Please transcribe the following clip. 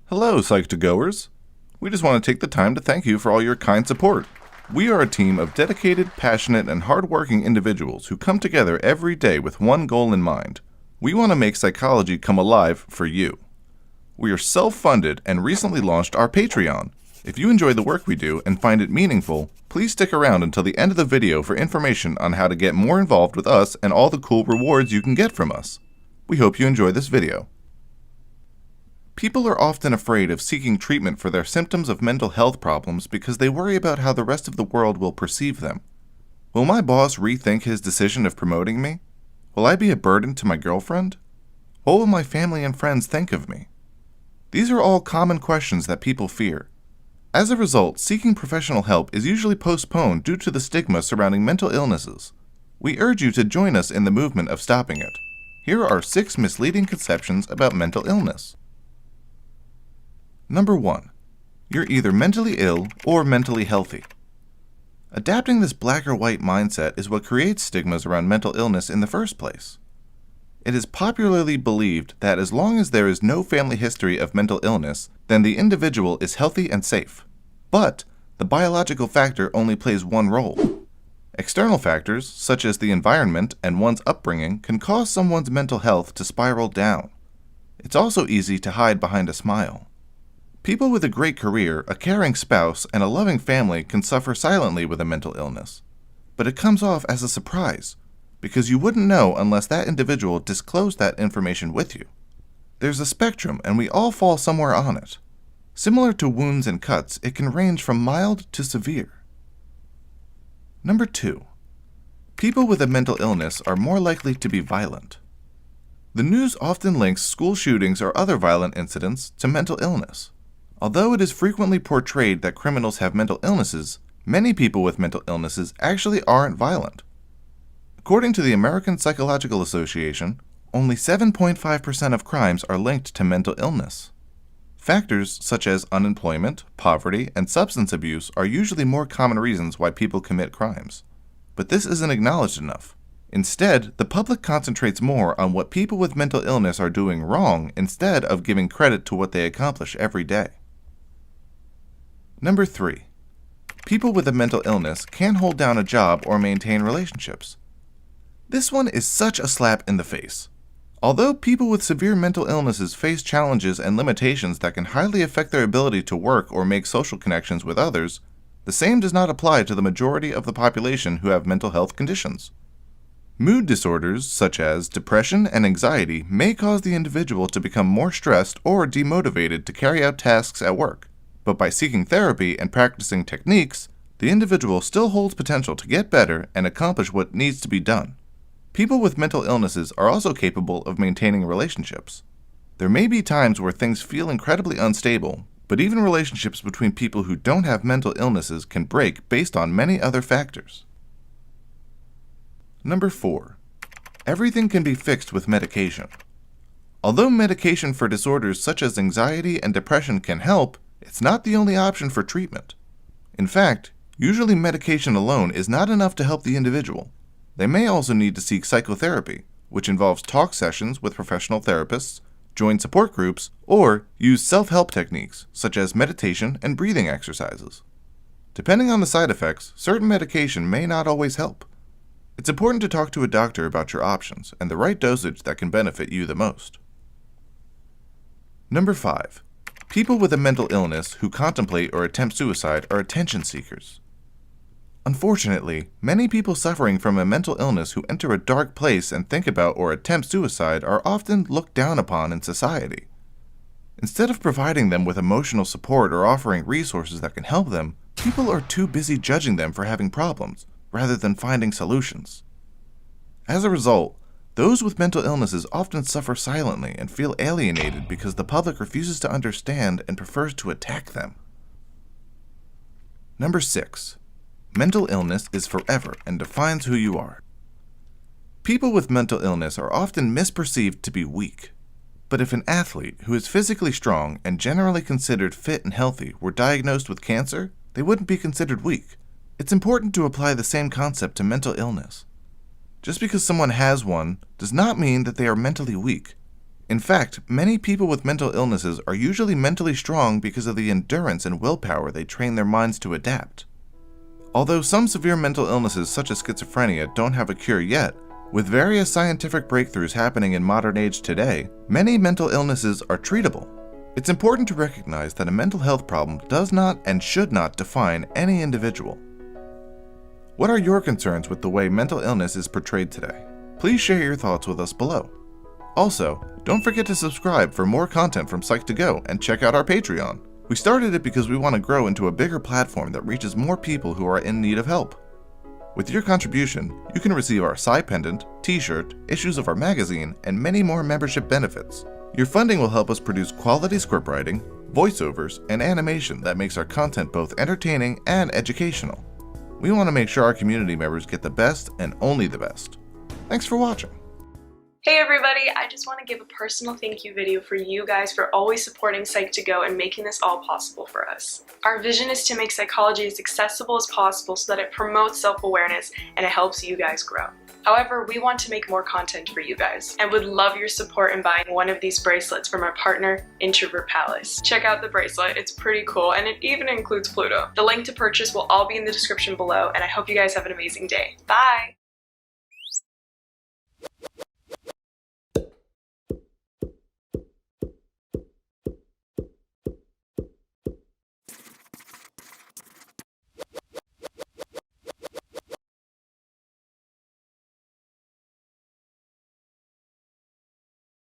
Hello, Psych2Goers. We just want to take the time to thank you for all your kind support. We are a team of dedicated, passionate, and hardworking individuals who come together every day with one goal in mind. We want to make psychology come alive for you. We are self-funded and recently launched our Patreon. If you enjoy the work we do and find it meaningful, please stick around until the end of the video for information on how to get more involved with us and all the cool rewards you can get from us. We hope you enjoy this video. People are often afraid of seeking treatment for their symptoms of mental health problems because they worry about how the rest of the world will perceive them. Will my boss rethink his decision of promoting me? Will I be a burden to my girlfriend? What will my family and friends think of me? These are all common questions that people fear. As a result, seeking professional help is usually postponed due to the stigma surrounding mental illnesses. We urge you to join us in the movement of stopping it. Here are 6 misleading conceptions about mental illness. Number 1. You're either mentally ill or mentally healthy. Adapting this black or white mindset is what creates stigmas around mental illness in the first place. It is popularly believed that as long as there is no family history of mental illness, then the individual is healthy and safe. But the biological factor only plays one role. External factors, such as the environment and one's upbringing, can cause someone's mental health to spiral down. It's also easy to hide behind a smile. People with a great career, a caring spouse, and a loving family can suffer silently with a mental illness. But it comes off as a surprise, because you wouldn't know unless that individual disclosed that information with you. There's a spectrum, and we all fall somewhere on it. Similar to wounds and cuts, it can range from mild to severe. Number 2. People with a mental illness are more likely to be violent. The news often links school shootings or other violent incidents to mental illness. Although it is frequently portrayed that criminals have mental illnesses, many people with mental illnesses actually aren't violent. According to the American Psychological Association, only 7.5% of crimes are linked to mental illness. Factors such as unemployment, poverty, and substance abuse are usually more common reasons why people commit crimes. But this isn't acknowledged enough. Instead, the public concentrates more on what people with mental illness are doing wrong instead of giving credit to what they accomplish every day. Number 3. People with a mental illness can't hold down a job or maintain relationships. This one is such a slap in the face. Although people with severe mental illnesses face challenges and limitations that can highly affect their ability to work or make social connections with others, the same does not apply to the majority of the population who have mental health conditions. Mood disorders, such as depression and anxiety, may cause the individual to become more stressed or demotivated to carry out tasks at work. But by seeking therapy and practicing techniques, the individual still holds potential to get better and accomplish what needs to be done. People with mental illnesses are also capable of maintaining relationships. There may be times where things feel incredibly unstable, but even relationships between people who don't have mental illnesses can break based on many other factors. Number 4. Everything can be fixed with medication. Although medication for disorders such as anxiety and depression can help, it's not the only option for treatment. In fact, usually medication alone is not enough to help the individual. They may also need to seek psychotherapy, which involves talk sessions with professional therapists, join support groups, or use self-help techniques such as meditation and breathing exercises. Depending on the side effects, certain medication may not always help. It's important to talk to a doctor about your options and the right dosage that can benefit you the most. Number 5. People with a mental illness who contemplate or attempt suicide are attention seekers. Unfortunately, many people suffering from a mental illness who enter a dark place and think about or attempt suicide are often looked down upon in society. Instead of providing them with emotional support or offering resources that can help them, people are too busy judging them for having problems, rather than finding solutions. As a result, those with mental illnesses often suffer silently and feel alienated because the public refuses to understand and prefers to attack them. Number 6. Mental illness is forever and defines who you are. People with mental illness are often misperceived to be weak. But if an athlete who is physically strong and generally considered fit and healthy were diagnosed with cancer, they wouldn't be considered weak. It's important to apply the same concept to mental illness. Just because someone has one does not mean that they are mentally weak. In fact, many people with mental illnesses are usually mentally strong because of the endurance and willpower they train their minds to adapt. Although some severe mental illnesses such as schizophrenia don't have a cure yet, with various scientific breakthroughs happening in modern age today, many mental illnesses are treatable. It's important to recognize that a mental health problem does not and should not define any individual. What are your concerns with the way mental illness is portrayed today? Please share your thoughts with us below. Also, don't forget to subscribe for more content from Psych2Go and check out our Patreon. We started it because we want to grow into a bigger platform that reaches more people who are in need of help. With your contribution, you can receive our Psy Pendant, t-shirt, issues of our magazine, and many more membership benefits. Your funding will help us produce quality scriptwriting, voiceovers, and animation that makes our content both entertaining and educational. We want to make sure our community members get the best and only the best. Thanks for watching. Hey everybody, I just want to give a personal thank you video for you guys for always supporting Psych2Go and making this all possible for us. Our vision is to make psychology as accessible as possible so that it promotes self-awareness and it helps you guys grow. However, we want to make more content for you guys and would love your support in buying one of these bracelets from our partner, Introvert Palace. Check out the bracelet, it's pretty cool, and it even includes Pluto. The link to purchase will all be in the description below, and I hope you guys have an amazing day. Bye!